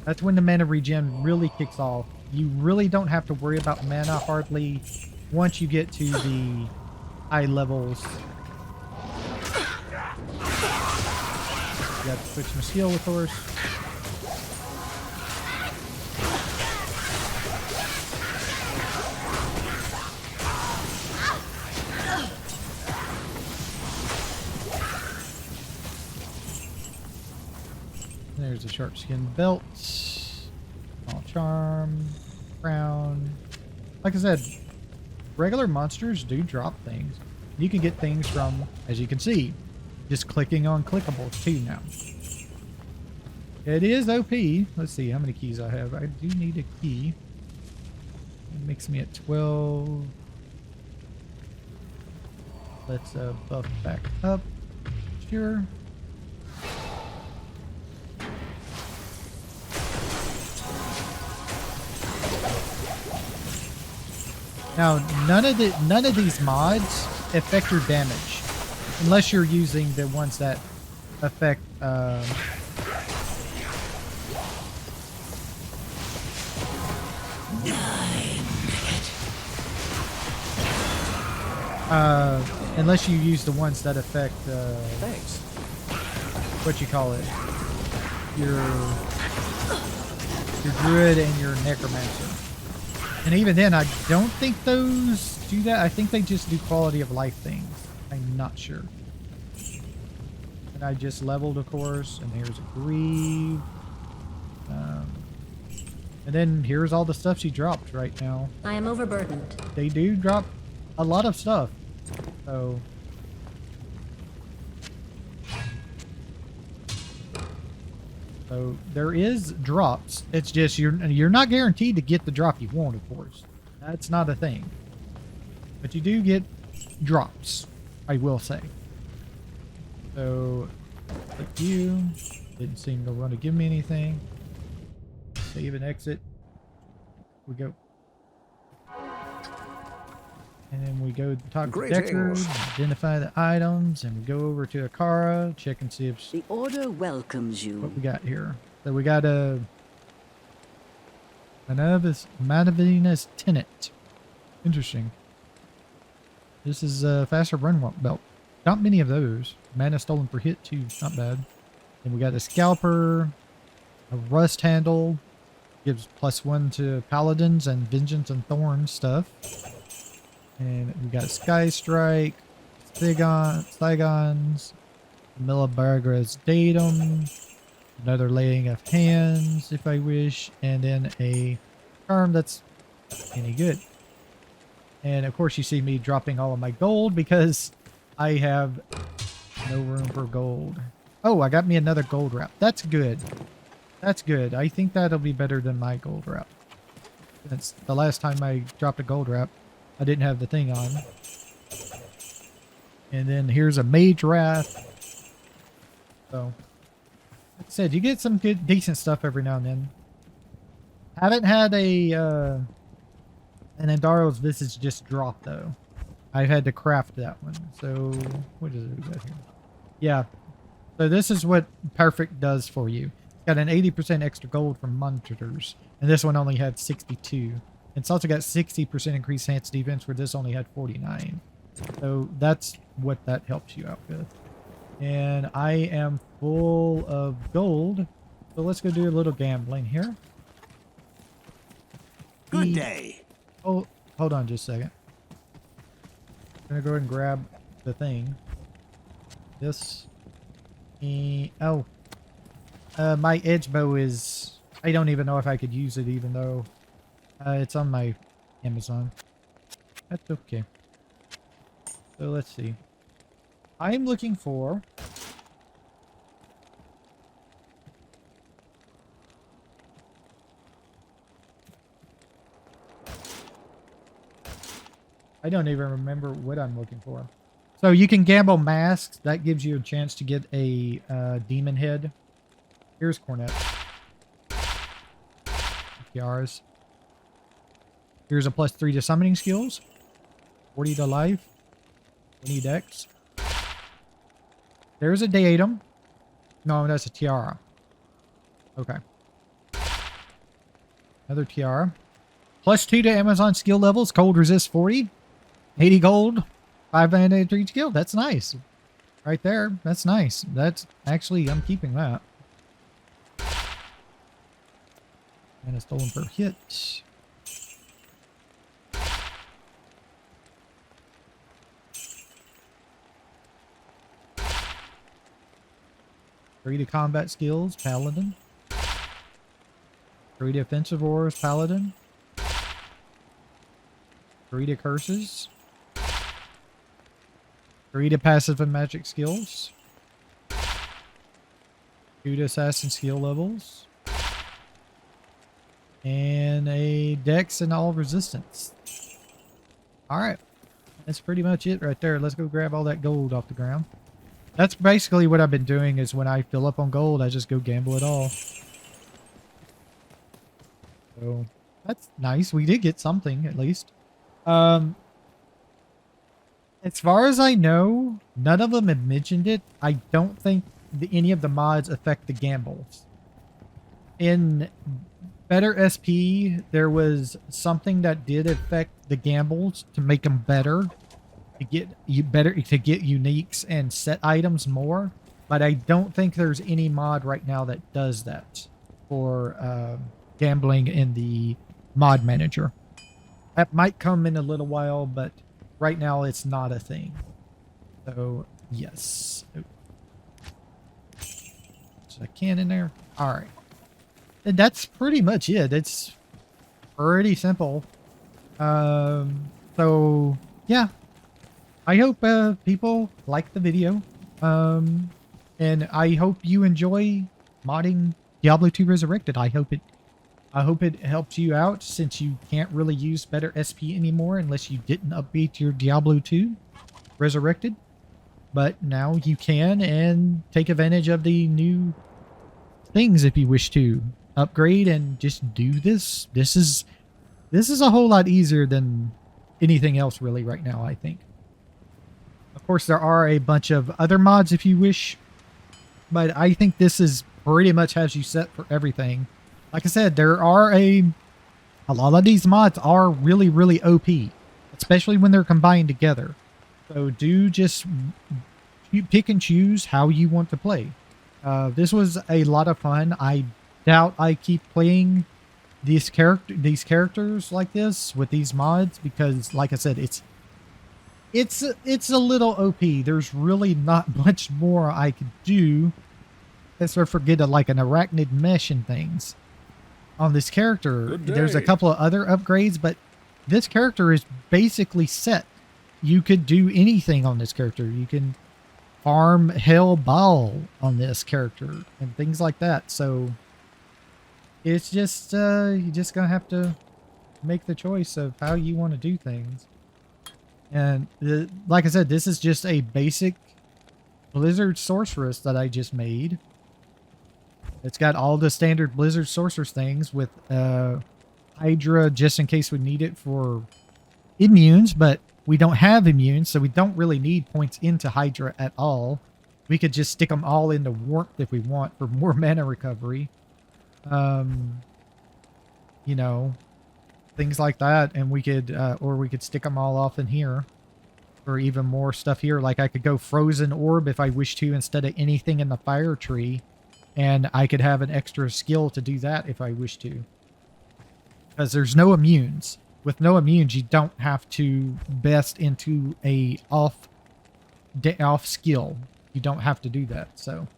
That's when the mana regen really kicks off. You really don't have to worry about mana hardly once you get to the high levels. You have to switch my skill, of course. There's a sharp skin belt, small charm, crown. Like I said, regular monsters do drop things. You can get things from, as you can see, just clicking on clickables too now. It is OP. Let's see how many keys I have. I do need a key. It makes me at 12. Let's buff back up. Sure. Now, none of these mods affect your damage, unless you're using the ones that affect. Unless you use the ones that affect. Thanks. What you call it? Your druid and your necromancer. And even then, I don't think those do that. I think they just do quality of life things. I'm not sure. And I just leveled, of course. And here's a grieve. And then here's all the stuff she dropped right now. I am overburdened. They do drop a lot of stuff. So... So there is drops. It's just you're not guaranteed to get the drop you want, of course. That's not a thing. But you do get drops, I will say. So like you didn't seem to want to give me anything. Save and exit. We go. And then we go talk to Decker, identify the items, and we go over to Akara, check and see if the order welcomes you. What we got here. So we got a Manavinus Tenet. Interesting. This is a faster run belt. Not many of those. Mana stolen per hit too. Not bad. Then we got a Scalper, a Rust Handle, gives +1 to Paladins and Vengeance and Thorn stuff. And we got Sky Strike, Stigons, Millibagra's Datum, another Laying of Hands if I wish, and then a charm that's any good. And of course you see me dropping all of my gold because I have no room for gold. Oh, I got me another gold wrap. That's good. That's good. I think that'll be better than my gold wrap. Since the last time I dropped a gold wrap, I didn't have the thing on. And then here's a Mage Wrath. So, like I said, you get some good, decent stuff every now and then. Haven't had an Andaro's Visage just drop though. I've had to craft that one. So, what is it we got here? Yeah. So this is what Perfect does for you. It's got an 80% extra gold from monitors. And this one only had 62. It's also got 60% increased chance defense where this only had 49. So that's what that helps you out with. And I am full of gold. So let's go do a little gambling here. Good day. Oh, hold on just a second. I'm going to go ahead and grab the thing. This. Oh. My edge bow is... I don't even know if I could use it even though... it's on my Amazon. That's okay. So let's see. I'm looking for... I don't even remember what I'm looking for. So you can gamble masks. That gives you a chance to get a demon head. Here's Cornet. PRs. Here's a +3 to summoning skills. 40 to life. 20 dex. There's a datum. No, that's a tiara. Okay. Another tiara. +2 to Amazon skill levels. Cold resist 40. 80 gold. 5 bandage to each skill. That's nice. Right there. That's nice. That's actually, I'm keeping that. And a stolen per hit. Three to combat skills, Paladin. 3 to offensive ores, Paladin. 3 to curses. 3 to passive and magic skills. 2 2 assassin skill levels, and a dex and all resistance. All right, that's pretty much it right there. Let's go grab all that gold off the ground. That's basically what I've been doing, is when I fill up on gold, I just go gamble it all. So that's nice. We did get something at least. As far as I know, none of them have mentioned it. I don't think any of the mods affect the gambles. In Better SP, there was something that did affect the gambles to make them better, to get uniques and set items more. But I don't think there's any mod right now that does that for gambling in the mod manager. That might come in a little while, but right now it's not a thing. So yes. There's a can in there. All right. And that's pretty much it. It's pretty simple. So yeah, I hope people like the video. And I hope you enjoy modding Diablo 2 Resurrected. I hope it helps you out, since you can't really use Better SP anymore unless you didn't update your Diablo 2 Resurrected. But now you can, and take advantage of the new things if you wish to upgrade and just do this. This is a whole lot easier than anything else really right now, I think. Of course, there are a bunch of other mods if you wish, but I think this is pretty much has you set for everything. Like I said, there are a lot of these mods are really, really OP, especially when they're combined together. So do just pick and choose how you want to play. This was a lot of fun. I doubt I keep playing these characters like this with these mods, because like I said, it's a little OP. There's really not much more I could do, except for get like an arachnid mesh and things on this character. There's a couple of other upgrades, but this character is basically set. You could do anything on this character. You can farm Hell Ball on this character and things like that. So it's just you're just gonna have to make the choice of how you want to do things. And like I said, this is just a basic Blizzard Sorceress that I just made. It's got all the standard Blizzard Sorceress things with Hydra, just in case we need it for immunes, but we don't have immunes, so we don't really need points into Hydra at all. We could just stick them all into Warmth if we want for more mana recovery. You know, things like that. And we could, or we could stick them all off in here for even more stuff here. Like I could go Frozen Orb if I wish to, instead of anything in the Fire Tree. And I could have an extra skill to do that if I wish to. Because there's no immunes. With no immunes, you don't have to best into a off skill. You don't have to do that. So,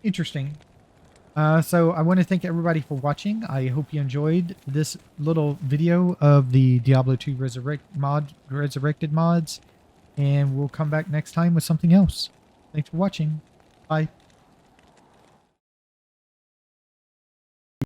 interesting. So I want to thank everybody for watching. I hope you enjoyed this little video of the Diablo 2 Resurrected mods. And we'll come back next time with something else. Thanks for watching. Bye.